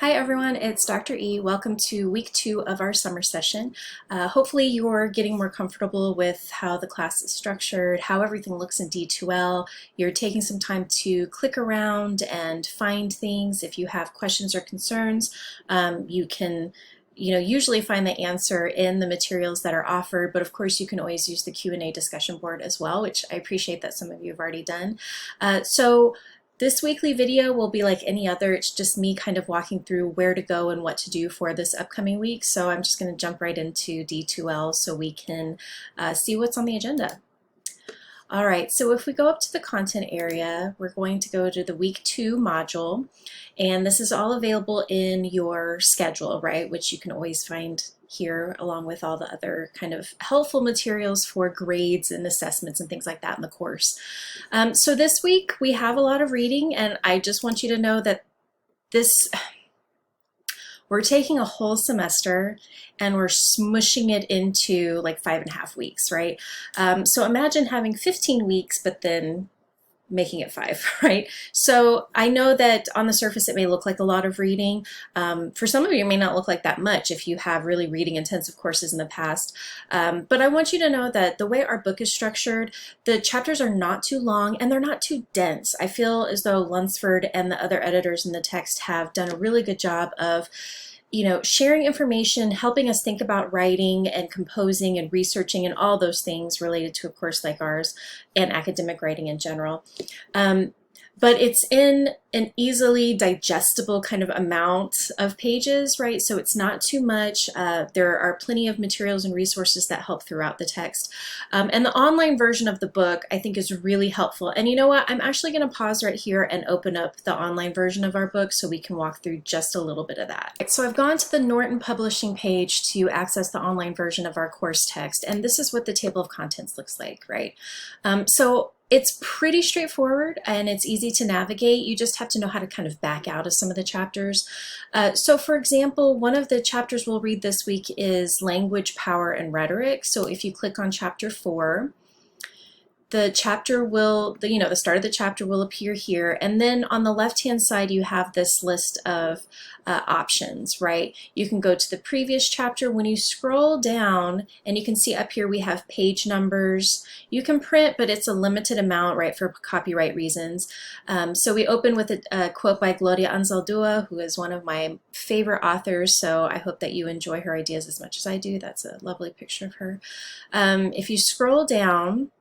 Hi everyone, it's Dr. E. Welcome to week 2 of our summer session. Hopefully you're getting more comfortable with how the class is structured, how everything looks in D2L. You're taking some time to click around and find things. If you have questions or concerns, you can usually find the answer in the materials that are offered, but of course you can always use the Q&A discussion board as well, which I appreciate that some of you have already done. This weekly video will be like any other. It's just me kind of walking through where to go and what to do for this upcoming week. So I'm just going to jump right into D2L so we can see what's on the agenda. All right, so if we go up to the content area, we're going to go to the week 2 module, and this is all available in your schedule, right, which you can always find here along with all the other kind of helpful materials for grades and assessments and things like that in the course. So this week we have a lot of reading, and I just want you to know that we're taking a whole semester and we're smushing it into like 5.5 weeks, right? So imagine having 15 weeks, but then making it 5, right? So I know that on the surface it may look like a lot of reading. For some of you, it may not look like that much if you have really reading intensive courses in the past. But I want you to know that the way our book is structured, the chapters are not too long and they're not too dense. I feel as though Lunsford and the other editors in the text have done a really good job of sharing information, helping us think about writing and composing and researching and all those things related to a course like ours and academic writing in general. But it's in an easily digestible kind of amount of pages, right? So it's not too much. There are plenty of materials and resources that help throughout the text. And the online version of the book, I think, is really helpful. And you know what? I'm actually going to pause right here and open up the online version of our book so we can walk through just a little bit of that. So I've gone to the Norton Publishing page to access the online version of our course text. And this is what the table of contents looks like, right? So it's pretty straightforward and it's easy to navigate. You just have to know how to kind of back out of some of the chapters. So for example, one of the chapters we'll read this week is Language, Power, and Rhetoric. So if you click on chapter 4, the chapter will, the start of the chapter will appear here. And then on the left-hand side, you have this list of options, right? You can go to the previous chapter. When you scroll down, and you can see up here, we have page numbers. You can print, but it's a limited amount, right, for copyright reasons. So we open with a quote by Gloria Anzaldúa, who is one of my favorite authors. So I hope that you enjoy her ideas as much as I do. That's a lovely picture of her. If you scroll down,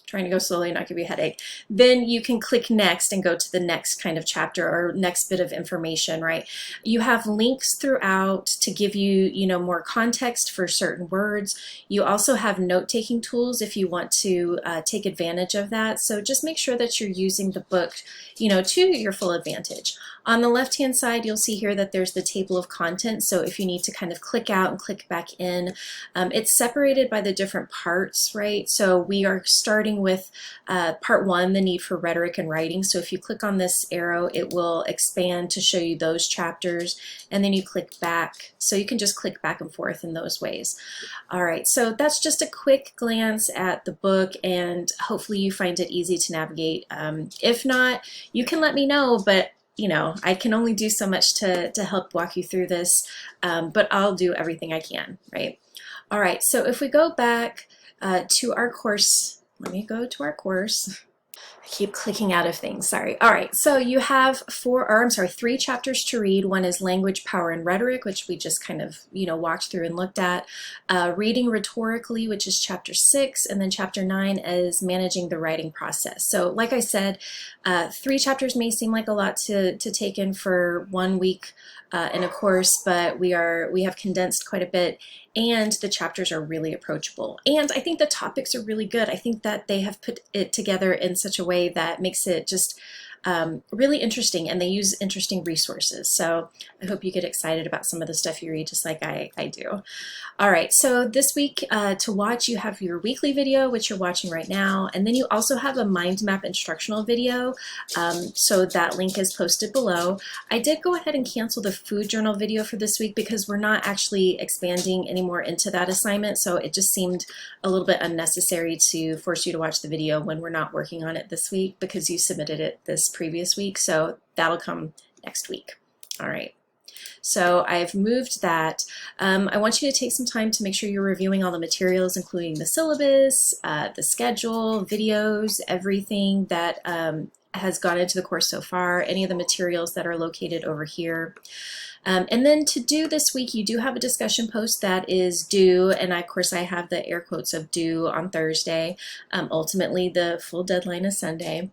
trying to go slowly and not give you a headache, then you can click next and go to the next kind of chapter or next bit of information, right? You have links throughout to give you, more context for certain words. You also have note-taking tools if you want to take advantage of that. So just make sure that you're using the book, to your full advantage. On the left-hand side, you'll see here that there's the table of contents. So if you need to kind of click out and click back in, it's separated by the different parts, right? So we are starting with part 1, the need for rhetoric and writing. So if you click on this arrow, it will expand to show you those chapters, and then you click back. So you can just click back and forth in those ways. All right, so that's just a quick glance at the book, and hopefully you find it easy to navigate. If not, you can let me know, but I can only do so much to help walk you through this, but I'll do everything I can, right? All right, so if we go back to our course, let me go to our course. I keep clicking out of things, sorry. All right, so you have 3 chapters to read. One is Language, Power, and Rhetoric, which we just kind of, walked through and looked at. Reading Rhetorically, which is chapter 6, and then chapter 9 is Managing the Writing Process. So like I said, 3 chapters may seem like a lot to take in for 1 week in a course, but we have condensed quite a bit, and the chapters are really approachable. And I think the topics are really good. I think that they have put it together in such a way that makes it just really interesting, and they use interesting resources. So I hope you get excited about some of the stuff you read just like I do. All right, so this week to watch, you have your weekly video, which you're watching right now, and then you also have a mind map instructional video. So that link is posted below. I did go ahead and cancel the food journal video for this week because we're not actually expanding anymore into that assignment, so it just seemed a little bit unnecessary to force you to watch the video when we're not working on it this week because you submitted it this previous week, so that'll come next week. All right. So I've moved that. I want you to take some time to make sure you're reviewing all the materials, including the syllabus, the schedule, videos, everything that has gone into the course so far, any of the materials that are located over here. And then to do this week, you do have a discussion post that is due, and of course I have the air quotes of due on Thursday. Ultimately, the full deadline is Sunday.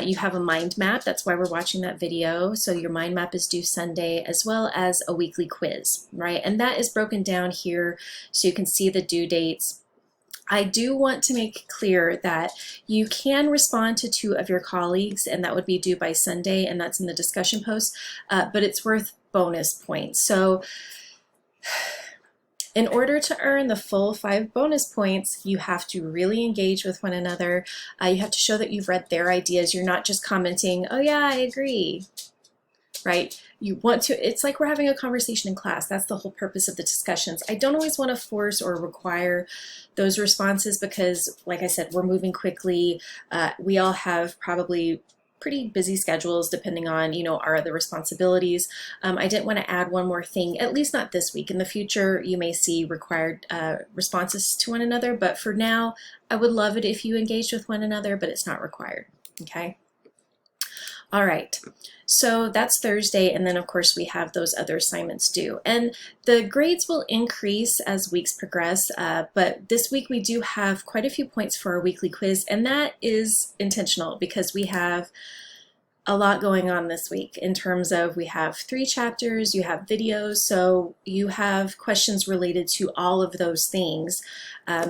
You have a mind map, that's why we're watching that video. So your mind map is due Sunday, as well as a weekly quiz, right? And that is broken down here so you can see the due dates. I do want to make clear that you can respond to 2 of your colleagues, and that would be due by Sunday, and that's in the discussion post, but it's worth bonus points. So in order to earn the full 5 bonus points, you have to really engage with one another. You have to show that you've read their ideas. You're not just commenting, oh yeah, I agree, right? You want to, it's like we're having a conversation in class. That's the whole purpose of the discussions. I don't always want to force or require those responses because, like I said, we're moving quickly. We all have probably pretty busy schedules depending on, you know, our other responsibilities. I didn't want to add one more thing, at least not this week. In the future, you may see required responses to one another, but for now, I would love it if you engaged with one another, but it's not required, okay? All right, so that's Thursday, and then of course we have those other assignments due. And the grades will increase as weeks progress, but this week we do have quite a few points for our weekly quiz, and that is intentional because we have a lot going on this week in terms of we have 3 chapters, you have videos, so you have questions related to all of those things.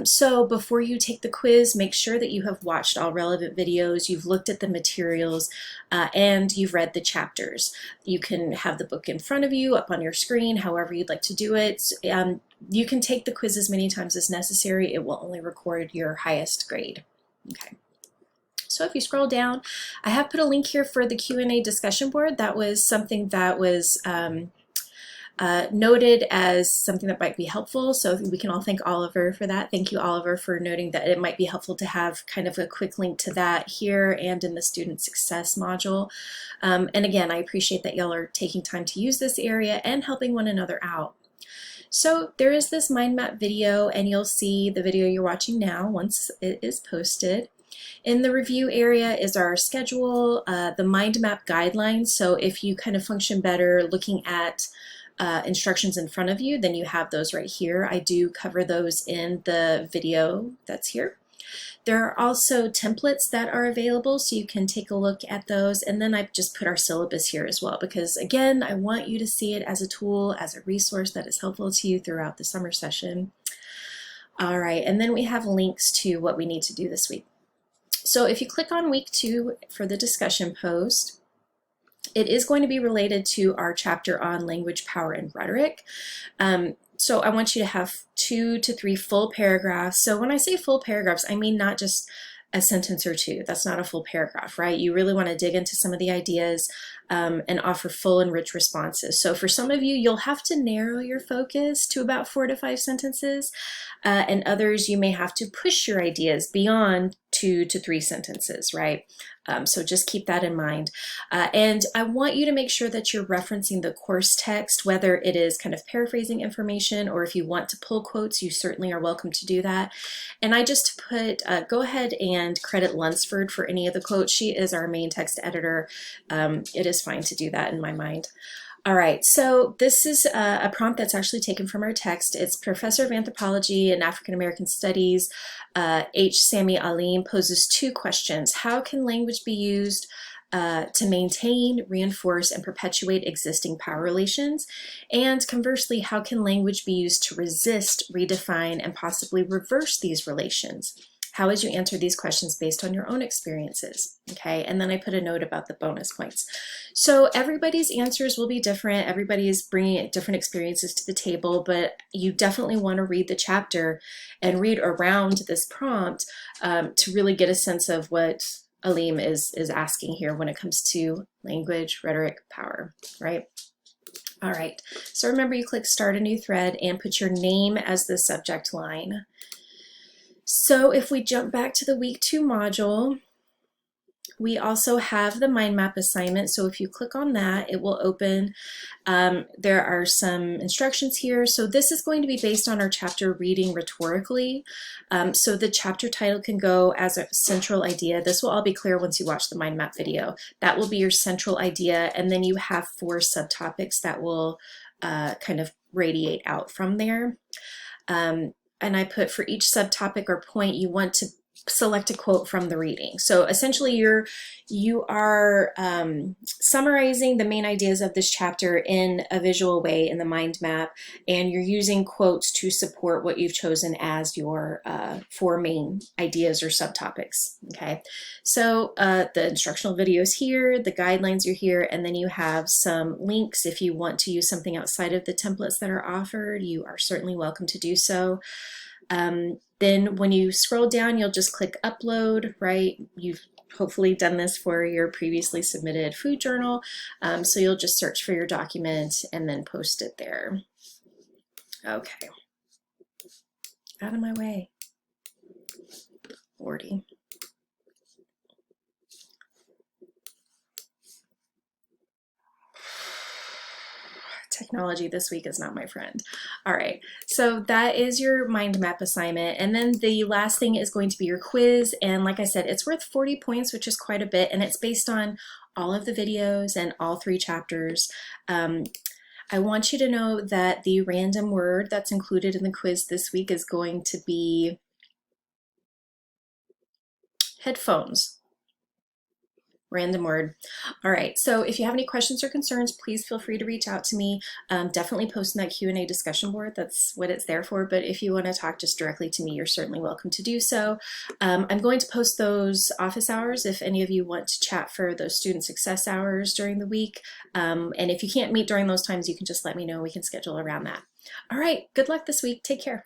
So before you take the quiz, make sure that you have watched all relevant videos, you've looked at the materials, and you've read the chapters. You can have the book in front of you, up on your screen, however you'd like to do it. You can take the quiz as many times as necessary. It will only record your highest grade. Okay. So if you scroll down, I have put a link here for the Q&A discussion board. That was something that was noted as something that might be helpful. So we can all thank Oliver for that. Thank you, Oliver, for noting that it might be helpful to have kind of a quick link to that here and in the student success module. And again, I appreciate that y'all are taking time to use this area and helping one another out. So there is this mind map video, and you'll see the video you're watching now once it is posted. In the review area is our schedule, the mind map guidelines. So if you kind of function better looking at instructions in front of you, then you have those right here. I do cover those in the video that's here. There are also templates that are available, so you can take a look at those. And then I've just put our syllabus here as well, because again, I want you to see it as a tool, as a resource that is helpful to you throughout the summer session. All right, and then we have links to what we need to do this week. So if you click on week 2 for the discussion post, it is going to be related to our chapter on language, power, and rhetoric. So I want you to have 2 to 3 full paragraphs. So when I say full paragraphs, I mean not just a sentence or 2. That's not a full paragraph, right? You really want to dig into some of the ideas and offer full and rich responses. So for some of you, you'll have to narrow your focus to about 4 to 5 sentences, and others you may have to push your ideas beyond 2 to 3 sentences, right? So just keep that in mind. And I want you to make sure that you're referencing the course text, whether it is kind of paraphrasing information or if you want to pull quotes, you certainly are welcome to do that. And I just put, go ahead and credit Lunsford for any of the quotes. She is our main text editor. It is fine to do that in my mind. All right, so this is a prompt that's actually taken from our text. It's Professor of Anthropology and African American Studies, H. Sami Alim, poses 2 questions. How can language be used to maintain, reinforce, and perpetuate existing power relations? And conversely, how can language be used to resist, redefine, and possibly reverse these relations? How would you answer these questions based on your own experiences? Okay, and then I put a note about the bonus points. So everybody's answers will be different. Everybody is bringing different experiences to the table, but you definitely want to read the chapter and read around this prompt to really get a sense of what Aleem is asking here when it comes to language, rhetoric, power, right? All right, so remember you click start a new thread and put your name as the subject line. So if we jump back to the week 2 module, we also have the mind map assignment. So if you click on that, it will open. There are some instructions here. So this is going to be based on our chapter Reading Rhetorically. So the chapter title can go as a central idea. This will all be clear once you watch the mind map video. That will be your central idea. And then you have 4 subtopics that will kind of radiate out from there. And I put for each subtopic or point, you want to select a quote from the reading. So essentially you are summarizing the main ideas of this chapter in a visual way in the mind map, and you're using quotes to support what you've chosen as your 4 main ideas or subtopics. Okay, so the instructional videos here, the guidelines are here, and then you have some links. If you want to use something outside of the templates that are offered, you are certainly welcome to do so. Then when you scroll down, you'll just click upload, right? You've hopefully done this for your previously submitted food journal. So you'll just search for your document and then post it there. Okay. Out of my way. Lordy. Technology this week is not my friend. All right, so that is your mind map assignment. And then the last thing is going to be your quiz. And like I said, it's worth 40 points, which is quite a bit. And it's based on all of the videos and all 3 chapters. I want you to know that the random word that's included in the quiz this week is going to be headphones. Random word. All right, so if you have any questions or concerns, please feel free to reach out to me. Definitely post in that Q&A discussion board. That's what it's there for. But if you want to talk just directly to me, you're certainly welcome to do so. I'm going to post those office hours if any of you want to chat for those student success hours during the week. And if you can't meet during those times, you can just let me know. We can schedule around that. All right, good luck this week. Take care.